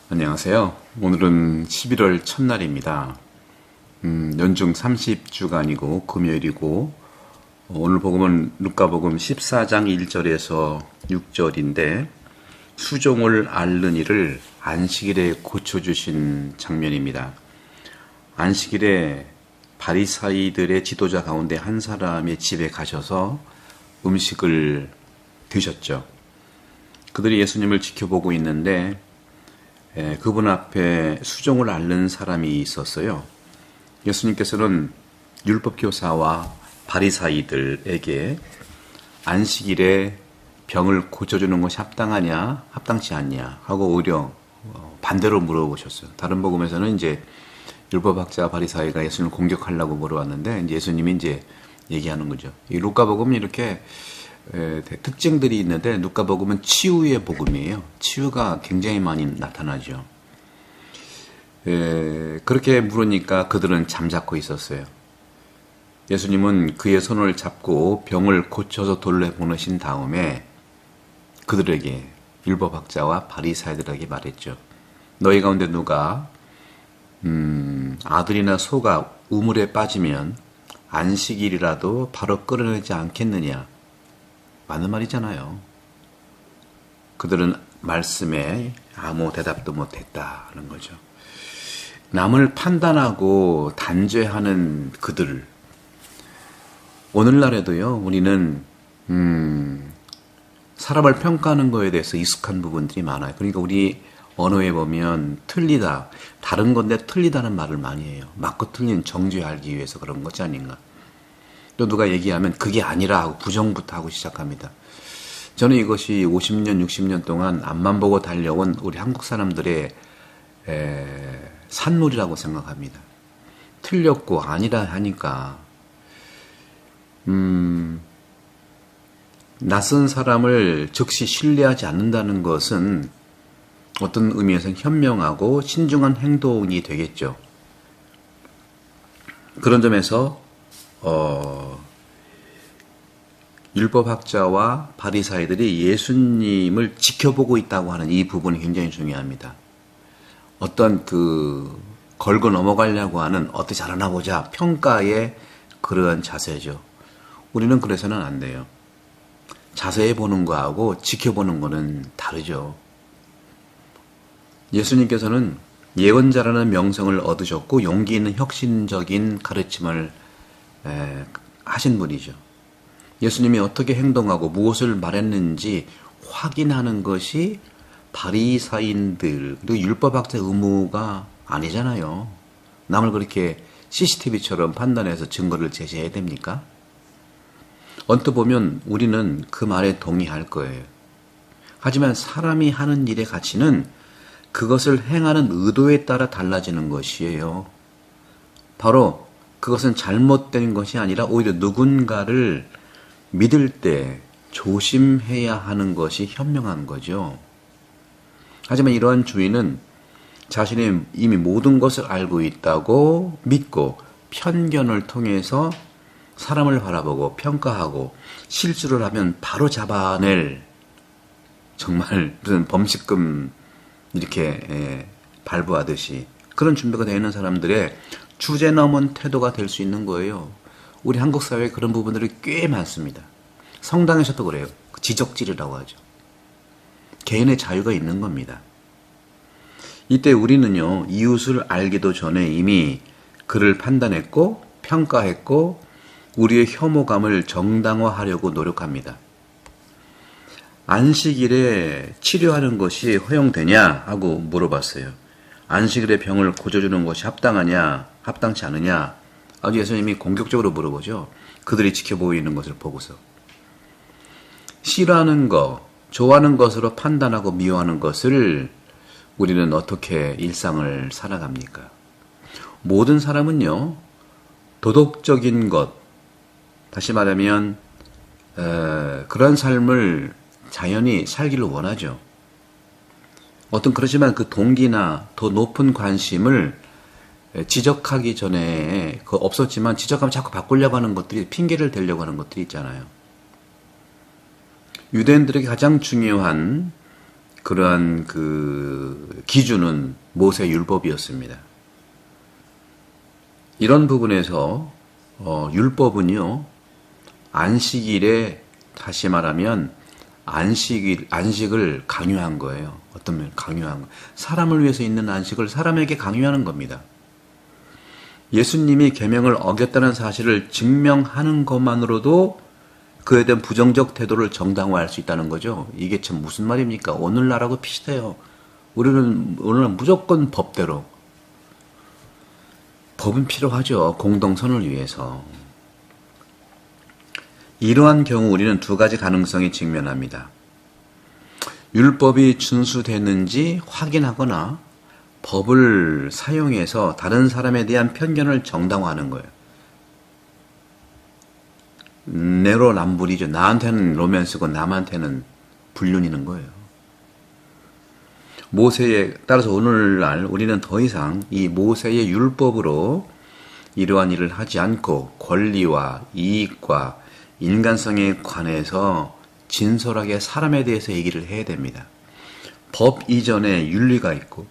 안녕하세요. 오늘은 11월 첫날입니다. 연중 30주간이고 금요일이고 오늘 복음은 루카복음 14장 1절에서 6절인데 수종을 앓는 이를 안식일에 고쳐주신 장면입니다. 안식일에 바리사이들의 지도자 가운데 한 사람의 집에 가셔서 음식을 드셨죠. 그들이 예수님을 지켜보고 있는데 그분 앞에 수종을 앓는 사람이 있었어요. 예수님께서는 율법교사와 바리사이들에게 안식일에 병을 고쳐주는 것이 합당하냐, 합당치 않냐 하고 오히려 반대로 물어보셨어요. 다른 복음에서는 이제 율법학자 바리사이가 예수님을 공격하려고 물어봤는데 이제 예수님이 이제 얘기하는 거죠. 이 루카복음은 이렇게 특징들이 있는데 누가복음은 치유의 복음이에요. 치유가 굉장히 많이 나타나죠. 그렇게 물으니까 그들은 잠자코 있었어요. 예수님은 그의 손을 잡고 병을 고쳐서 돌려보내신 다음에 그들에게 율법학자와 바리사이들에게 말했죠. 너희 가운데 누가 아들이나 소가 우물에 빠지면 안식일이라도 바로 끌어내지 않겠느냐. 맞는 말이잖아요. 그들은 말씀에 아무 대답도 못했다는 거죠. 남을 판단하고 단죄하는 그들. 오늘날에도요, 우리는 사람을 평가하는 거에 대해서 익숙한 부분들이 많아요. 그러니까 우리 언어에 보면 틀리다, 다른 건데 틀리다는 말을 많이 해요. 맞고 틀린 정죄하기 위해서 그런 것이 아닌가. 또 누가 얘기하면 그게 아니라 하고 부정부터 하고 시작합니다. 저는 이것이 50년, 60년 동안 앞만 보고 달려온 우리 한국 사람들의 산물이라고 생각합니다. 틀렸고 아니라 하니까 낯선 사람을 즉시 신뢰하지 않는다는 것은 어떤 의미에서는 현명하고 신중한 행동이 되겠죠. 그런 점에서 율법학자와 바리사이들이 예수님을 지켜보고 있다고 하는 이 부분이 굉장히 중요합니다. 어떤 걸고 넘어가려고 하는 어떻게 잘하나 보자 평가의 그러한 자세죠. 우리는 그래서는 안 돼요. 자세히 보는 거하고 지켜보는 거는 다르죠. 예수님께서는 예언자라는 명성을 얻으셨고 용기 있는 혁신적인 가르침을 하신 분이죠. 예수님이 어떻게 행동하고 무엇을 말했는지 확인하는 것이 바리사인들 그리고 율법학자 의무가 아니잖아요. 남을 그렇게 CCTV처럼 판단해서 증거를 제시해야 됩니까? 언뜻 보면 우리는 그 말에 동의할 거예요. 하지만 사람이 하는 일의 가치는 그것을 행하는 의도에 따라 달라지는 것이에요. 바로 그것은 잘못된 것이 아니라 오히려 누군가를 믿을 때 조심해야 하는 것이 현명한 거죠. 하지만 이러한 주의는 자신이 이미 모든 것을 알고 있다고 믿고 편견을 통해서 사람을 바라보고 평가하고 실수를 하면 바로 잡아낼 정말 무슨 범식금 이렇게 발부하듯이 그런 준비가 되어 있는 사람들의 주제 넘은 태도가 될 수 있는 거예요. 우리 한국 사회에 그런 부분들이 꽤 많습니다. 성당에서도 그래요. 지적질이라고 하죠. 개인의 자유가 있는 겁니다. 이때 우리는요, 이웃을 알기도 전에 이미 그를 판단했고 평가했고 우리의 혐오감을 정당화하려고 노력합니다. 안식일에 치료하는 것이 허용되냐 하고 물어봤어요. 안식일에 병을 고쳐주는 것이 합당하냐, 합당치 않으냐. 아주 예수님이 공격적으로 물어보죠. 그들이 지켜보고 있는 것을 보고서. 싫어하는 것, 좋아하는 것으로 판단하고 미워하는 것을 우리는 어떻게 일상을 살아갑니까? 모든 사람은요, 도덕적인 것, 다시 말하면 그런 삶을 자연히 살기를 원하죠. 그렇지만 그 동기나 더 높은 관심을 지적하기 전에 없었지만 지적하면 자꾸 바꾸려고 하는 것들이 핑계를 대려고 하는 것들이 있잖아요. 유대인들에게 가장 중요한 그러한 그 기준은 모세 율법이었습니다. 이런 부분에서 율법은요, 안식일에 다시 말하면 안식을 강요한 거예요. 어떤 면 강요한 거. 사람을 위해서 있는 안식을 사람에게 강요하는 겁니다. 예수님이 계명을 어겼다는 사실을 증명하는 것만으로도 그에 대한 부정적 태도를 정당화할 수 있다는 거죠. 이게 참 무슨 말입니까? 오늘날하고 비슷해요. 우리는 무조건 법대로. 법은 필요하죠. 공동선을 위해서. 이러한 경우 우리는 두 가지 가능성에 직면합니다. 율법이 준수됐는지 확인하거나 법을 사용해서 다른 사람에 대한 편견을 정당화하는 거예요. 내로남불이죠. 나한테는 로맨스고 남한테는 불륜이는 거예요. 모세에 따라서 오늘날 우리는 더 이상 이 모세의 율법으로 이러한 일을 하지 않고 권리와 이익과 인간성에 관해서 진솔하게 사람에 대해서 얘기를 해야 됩니다. 법 이전에 윤리가 있고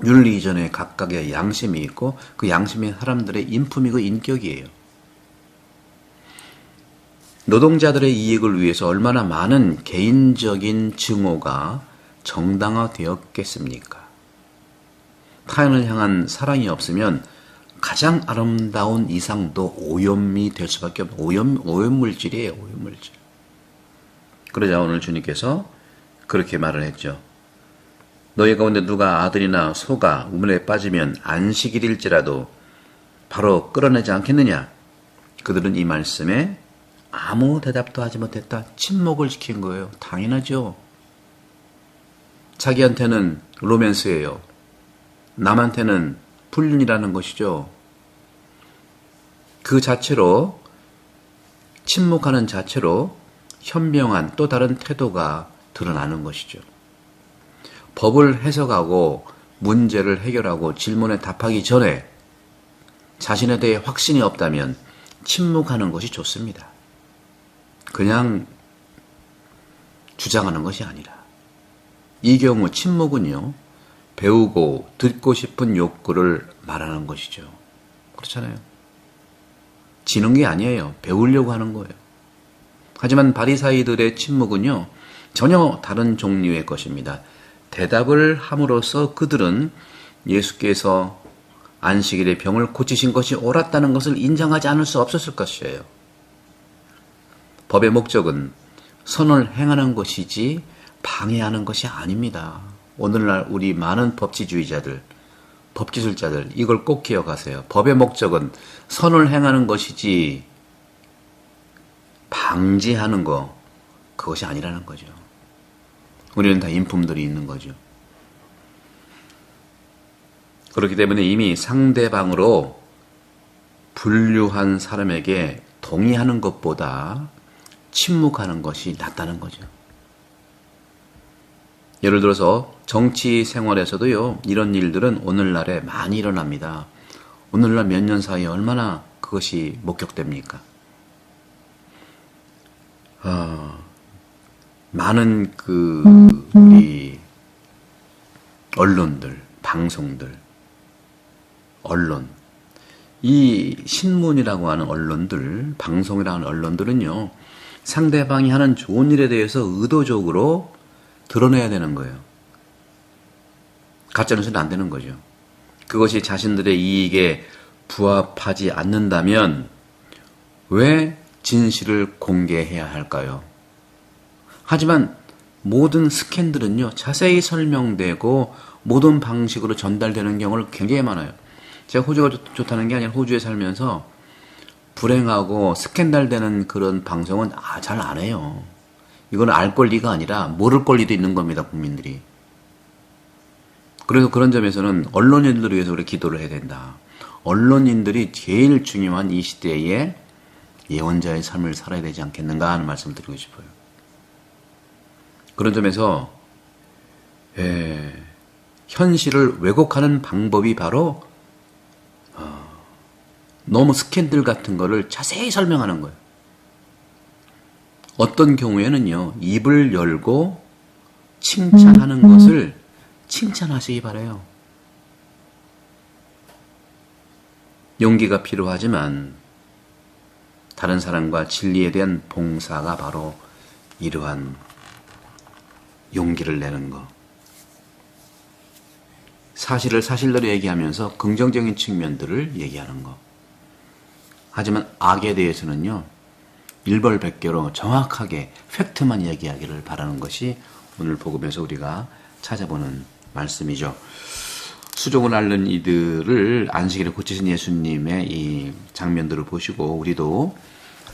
윤리 이전에 각각의 양심이 있고 그 양심이 사람들의 인품이고 인격이에요. 노동자들의 이익을 위해서 얼마나 많은 개인적인 증오가 정당화되었겠습니까? 타인을 향한 사랑이 없으면 가장 아름다운 이상도 오염이 될 수밖에 없는 오염물질이에요. 오염물질. 그러자 오늘 주님께서 그렇게 말을 했죠. 너희 가운데 누가 아들이나 소가 우물에 빠지면 안식일일지라도 바로 끌어내지 않겠느냐? 그들은 이 말씀에 아무 대답도 하지 못했다. 침묵을 지킨 거예요. 당연하죠. 자기한테는 로맨스예요. 남한테는 불륜이라는 것이죠. 그 자체로 침묵하는 자체로 현명한 또 다른 태도가 드러나는 것이죠. 법을 해석하고 문제를 해결하고 질문에 답하기 전에 자신에 대해 확신이 없다면 침묵하는 것이 좋습니다. 그냥 주장하는 것이 아니라. 이 경우 침묵은요, 배우고 듣고 싶은 욕구를 말하는 것이죠. 그렇잖아요. 지는 게 아니에요. 배우려고 하는 거예요. 하지만 바리사이들의 침묵은요, 전혀 다른 종류의 것입니다. 대답을 함으로써 그들은 예수께서 안식일에 병을 고치신 것이 옳았다는 것을 인정하지 않을 수 없었을 것이에요. 법의 목적은 선을 행하는 것이지 방해하는 것이 아닙니다. 오늘날 우리 많은 법치주의자들, 법기술자들 이걸 꼭 기억하세요. 법의 목적은 선을 행하는 것이지 방지하는 거, 그것이 아니라는 거죠. 우리는 다 인품들이 있는 거죠. 그렇기 때문에 이미 상대방으로 분류한 사람에게 동의하는 것보다 침묵하는 것이 낫다는 거죠. 예를 들어서 정치 생활에서도요, 이런 일들은 오늘날에 많이 일어납니다. 오늘날 몇 년 사이에 얼마나 그것이 목격됩니까? 많은 우리 언론들, 방송들, 언론, 이 신문이라고 하는 언론들, 방송이라고 하는 언론들은요, 상대방이 하는 좋은 일에 대해서 의도적으로 드러내야 되는 거예요. 가짜뉴스는 안 되는 거죠. 그것이 자신들의 이익에 부합하지 않는다면 왜 진실을 공개해야 할까요? 하지만 모든 스캔들은요, 자세히 설명되고 모든 방식으로 전달되는 경우가 굉장히 많아요. 제가 호주가 좋다는 게 아니라 호주에 살면서 불행하고 스캔들되는 그런 방송은 잘 안 해요. 이건 알 권리가 아니라 모를 권리도 있는 겁니다, 국민들이. 그래서 그런 점에서는 언론인들을 위해서 우리 기도를 해야 된다. 언론인들이 제일 중요한 이 시대에 예언자의 삶을 살아야 되지 않겠는가 하는 말씀을 드리고 싶어요. 그런 점에서 현실을 왜곡하는 방법이 바로 너무 스캔들 같은 거를 자세히 설명하는 거예요. 어떤 경우에는요, 입을 열고 칭찬하는 것을 칭찬하시기 바라요. 용기가 필요하지만 다른 사람과 진리에 대한 봉사가 바로 이러한 용기를 내는 것. 사실을 사실대로 얘기하면서 긍정적인 측면들을 얘기하는 것. 하지만 악에 대해서는요, 일벌백계로 정확하게 팩트만 얘기하기를 바라는 것이 오늘 복음에서 우리가 찾아보는 말씀이죠. 수종을 앓는 이들을 안식일에 고치신 예수님의 이 장면들을 보시고 우리도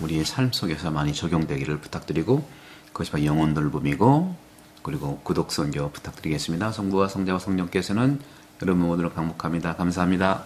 우리의 삶 속에서 많이 적용되기를 부탁드리고, 그것이 바로 영혼 돌봄이고, 그리고 구독, 선교 부탁드리겠습니다. 성부와 성자와 성령께서는 여러분 모두를 강복합니다. 감사합니다.